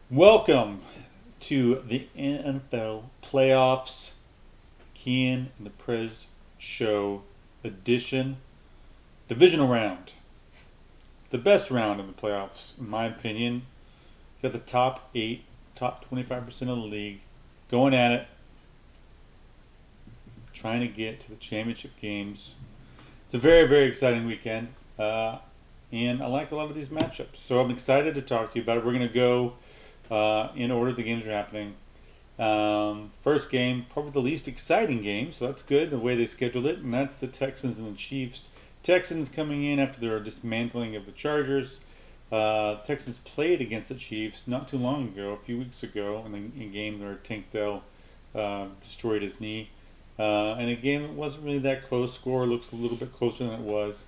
Welcome to the NFL Playoffs, Kian and the Prez Show edition, Divisional Round. The best round in the playoffs, in my opinion. You got the top 8, top 25% of the league going at it, trying to get to the championship games. It's a very, very exciting weekend, and I like a lot of these matchups. So I'm excited to talk to you about it. We're going to go in order the games are happening. First game, probably the least exciting game, so that's good the way they scheduled it, and that's the Texans and the Chiefs. Texans coming in after their dismantling of the Chargers. Texans played against the Chiefs not too long ago, a few weeks ago, in a game where Tank Dell destroyed his knee. And a game that wasn't really that close. Score looks a little bit closer than it was.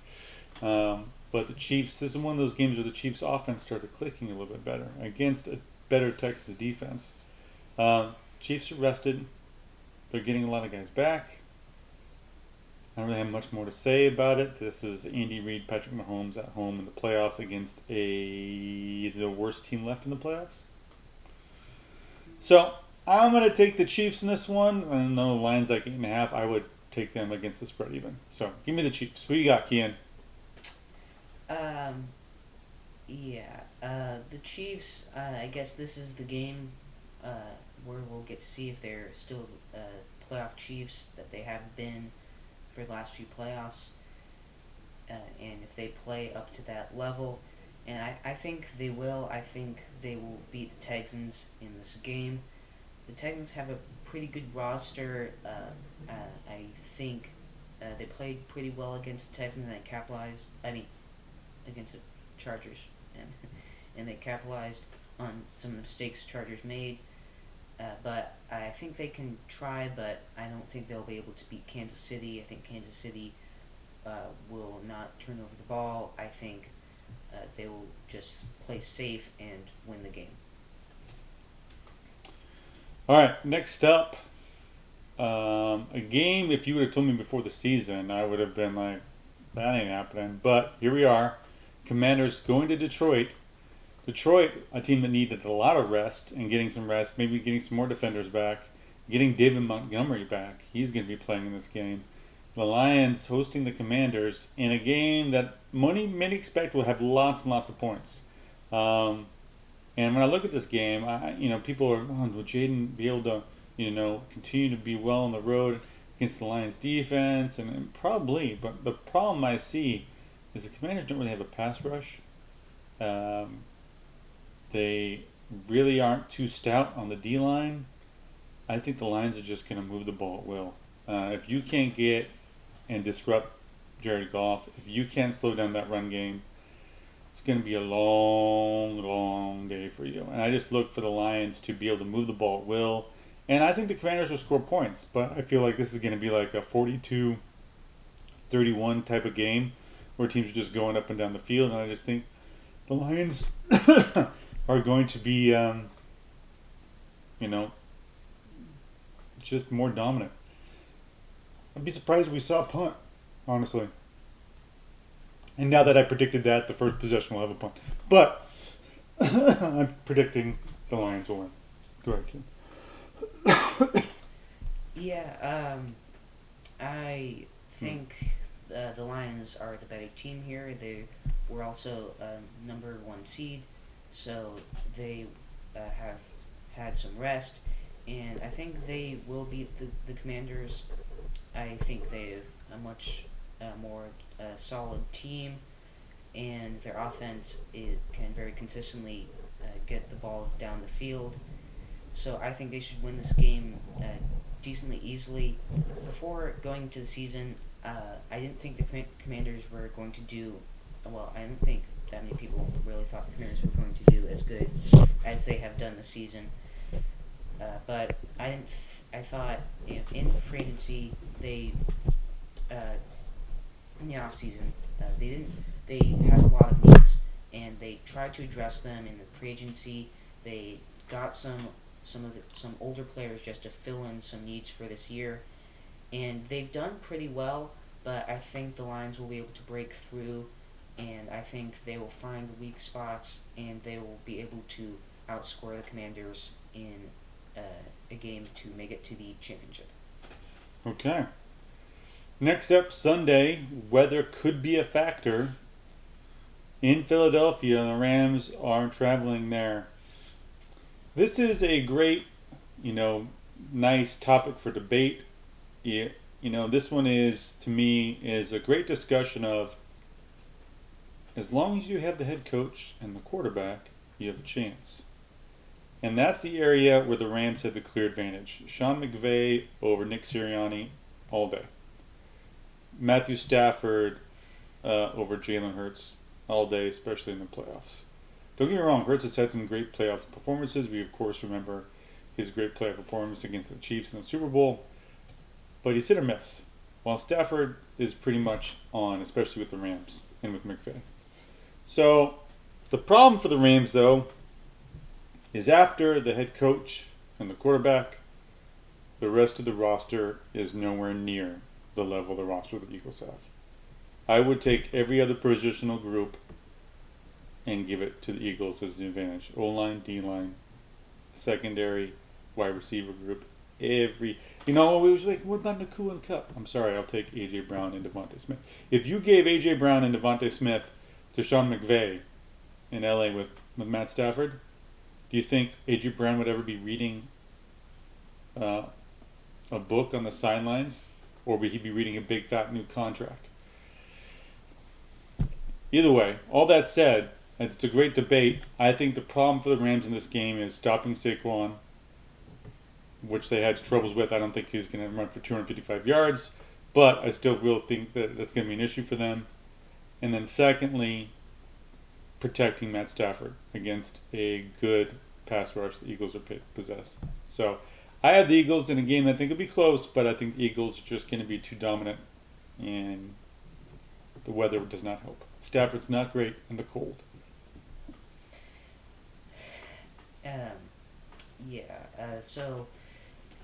But the Chiefs, this is one of those games where the Chiefs' offense started clicking a little bit better against a better Texas defense. Chiefs are rested. They're getting a lot of guys back. I don't really have much more to say about it. This is Andy Reid, Patrick Mahomes at home in the playoffs against the worst team left in the playoffs. So I'm going to take the Chiefs in this one. I know the line's like 8.5. I would take them against the spread even. So give me the Chiefs. Who you got, Kian? Um, yeah. The Chiefs. I guess this is the game where we'll get to see if they're still playoff Chiefs that they have been for the last few playoffs, and if they play up to that level. And I think they will. I think they will beat the Texans in this game. The Texans have a pretty good roster. I think they played pretty well against the Texans and they capitalized. I mean, against the Chargers, and and they capitalized on some of the mistakes the Chargers made. But I think they can try, but I don't think they'll be able to beat Kansas City. I think Kansas City will not turn over the ball. I think they will just play safe and win the game. All right, next up, a game. If you would have told me before the season, I would have been like, that ain't happening. But here we are. Commanders going to Detroit. Detroit, a team that needed a lot of rest and getting some rest, maybe getting some more defenders back, getting David Montgomery back. He's going to be playing in this game. The Lions hosting the Commanders in a game that many expect will have lots and lots of points. Um, and when I look at this game, people are, will Jaden be able to, continue to be well on the road against the Lions defense? And probably, but the problem I see is the Commanders don't really have a pass rush. Um, they really aren't too stout on the D line. I think the Lions are just going to move the ball at will. If you can't get and disrupt Jared Goff, if you can't slow down that run game, it's going to be a long day for you. And I just look for the Lions to be able to move the ball at will. And I think the Commanders will score points, but I feel like this is going to be like a 42-31 type of game where teams are just going up and down the field. And I just think the Lions are going to be, you know, just more dominant. I'd be surprised if we saw a punt, honestly. And now that I predicted that, the first possession will have a punt. But I'm predicting the Lions will win. Go ahead, Kim. Yeah, I think the Lions are the better team here. They were also number one seed, so they have had some rest, and I think they will beat the Commanders. I think they're a much more solid team, and their offense can very consistently get the ball down the field. So I think they should win this game decently easily. Before going to the season, I didn't think the Commanders were going to do well. I don't think that many people really thought the Commanders were going to do as good as they have done this season. But I didn't. I thought in free agency they in the off season they didn't. They had a lot of needs and they tried to address them in the free agency. They got some older players just to fill in some needs for this year, and they've done pretty well. But I think the Lions will be able to break through, and I think they will find the weak spots, and they will be able to outscore the Commanders in uh, a game to make it to the championship. Okay. Next up, Sunday, weather could be a factor. In Philadelphia, the Rams are traveling there. This is a great, you know, nice topic for debate. This one is, to me, is a great discussion of as long as you have the head coach and the quarterback, you have a chance. And that's the area where the Rams had the clear advantage. Sean McVay over Nick Sirianni all day. Matthew Stafford over Jalen Hurts all day, especially in the playoffs. Don't get me wrong, Hurts has had some great playoff performances. We, of course, remember his great playoff performance against the Chiefs in the Super Bowl. But he's hit or miss. While Stafford is pretty much on, especially with the Rams and with McVay. So, the problem for the Rams, though, is after the head coach and the quarterback, the rest of the roster is nowhere near the level of the roster the Eagles have. I would take every other positional group and give it to the Eagles as an advantage. O-line, D-line, secondary, wide receiver group, every... it was like, what about Nakua and Cup? I'm sorry, I'll take A.J. Brown and Devontae Smith. If you gave A.J. Brown and Devontae Smith to Sean McVay in L.A. with Matt Stafford, do you think A.J. Brown would ever be reading a book on the sidelines? Or would he be reading a big fat new contract? Either way, all that said, it's a great debate. I think the problem for the Rams in this game is stopping Saquon, which they had troubles with. I don't think he was going to run for 255 yards, but I still really think that that's going to be an issue for them. And then secondly, protecting Matt Stafford against a good pass rush the Eagles possess. So I have the Eagles in a game that I think will be close, but I think the Eagles are just going to be too dominant, and the weather does not help. Stafford's not great in the cold. So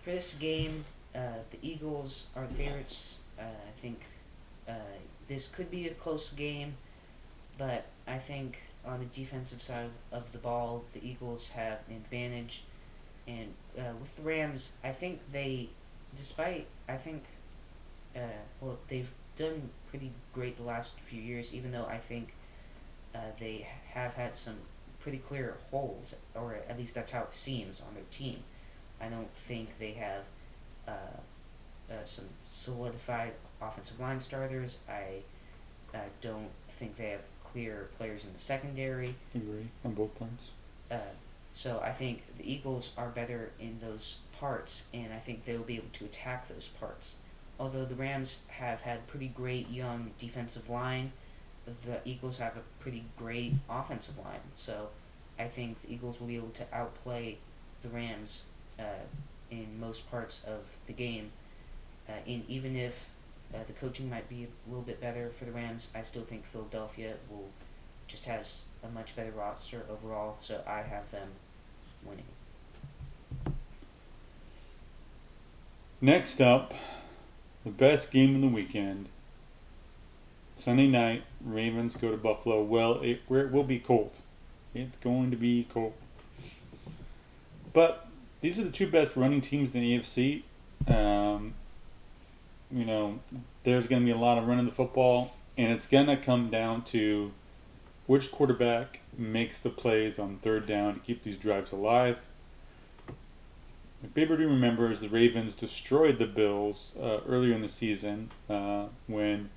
for this game, the Eagles are the favorites. I think this could be a close game, but I think on the defensive side of the ball, the Eagles have an advantage. And with the Rams, I think they've done pretty great the last few years, even though I think they have had some pretty clear holes, or at least that's how it seems on their team. I don't think they have some solidified offensive line starters. I don't think they have clear players in the secondary. Agree on both points. So I think the Eagles are better in those parts, and I think they will be able to attack those parts. Although the Rams have had pretty great young defensive line, the Eagles have a pretty great offensive line. So I think the Eagles will be able to outplay the Rams in most parts of the game. And even if the coaching might be a little bit better for the Rams, I still think Philadelphia will just has a much better roster overall. So I have them winning. Next up, the best game of the weekend. Sunday night, Ravens go to Buffalo. Well, it will be cold. It's going to be cold. But these are the two best running teams in the AFC. There's going to be a lot of running the football, and it's going to come down to which quarterback makes the plays on third down to keep these drives alive. If everybody remembers, the Ravens destroyed the Bills earlier in the season when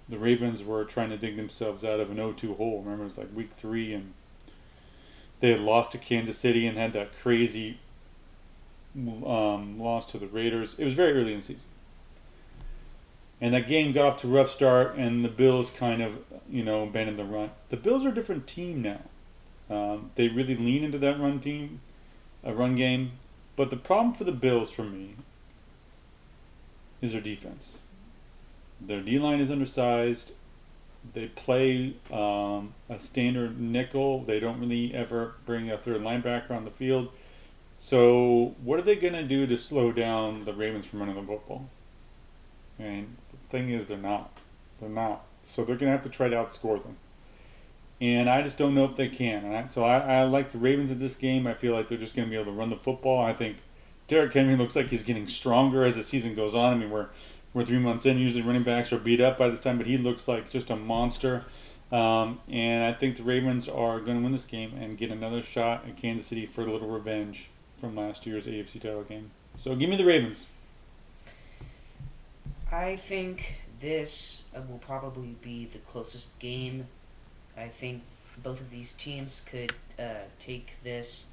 the Ravens were trying to dig themselves out of an 0-2 hole. Remember, it was like week 3, and they had lost to Kansas City and had that crazy loss to the Raiders. It was very early in the season. And that game got off to a rough start, and the Bills kind of, abandoned the run. The Bills are a different team now. They really lean into that run game. But the problem for the Bills, for me, is their defense. Their D-line is undersized. They play a standard nickel. They don't really ever bring a third linebacker on the field. So what are they going to do to slow down the Ravens from running the football? And the thing is, they're not. So they're going to have to try to outscore them. and I just don't know if they can. So I like the Ravens in this game. I feel like they're just going to be able to run the football. I think Derrick Henry looks like he's getting stronger as the season goes on. I mean, we're 3 months in. Usually running backs are beat up by this time, but he looks like just a monster. And I think the Ravens are going to win this game and get another shot at Kansas City for a little revenge from last year's AFC title game. So give me the Ravens. I think this will probably be the closest game. I think both of these teams could take this.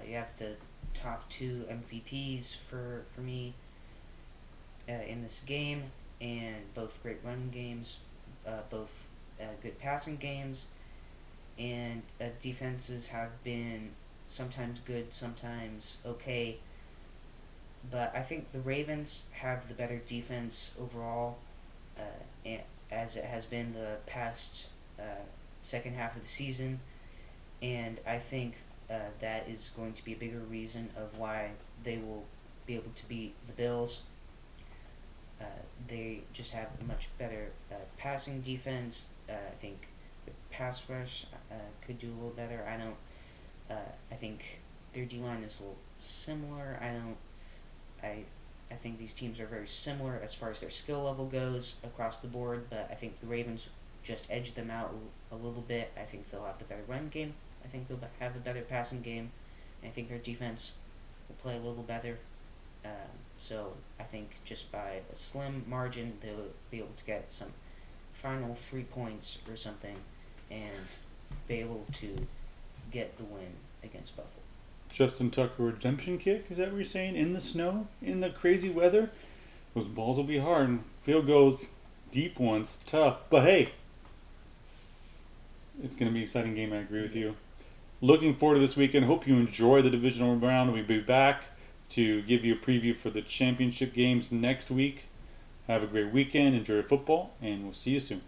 You have the top two MVPs for me in this game, and both great run games, both good passing games, and defenses have been sometimes good, sometimes okay. But I think the Ravens have the better defense overall, as it has been the past uh, second half of the season, and I think that is going to be a bigger reason of why they will be able to beat the Bills. Uh, they just have a much better passing defense. I think the pass rush could do a little better. I don't. I think their D line is a little similar. I don't. I think these teams are very similar as far as their skill level goes across the board, but I think the Ravens just edge them out a little bit. I think they'll have the better run game. I think they'll have the better passing game. I think their defense will play a little better. So I think just by a slim margin, they'll be able to get some final 3 points or something and be able to get the win against Buffalo. Justin Tucker redemption kick? Is that what you're saying? In the snow? In the crazy weather? Those balls will be hard. And field goals, deep ones, tough. But hey, it's going to be an exciting game. I agree with you. Looking forward to this weekend. Hope you enjoy the divisional round. We'll be back to give you a preview for the championship games next week. Have a great weekend. Enjoy your football, and we'll see you soon.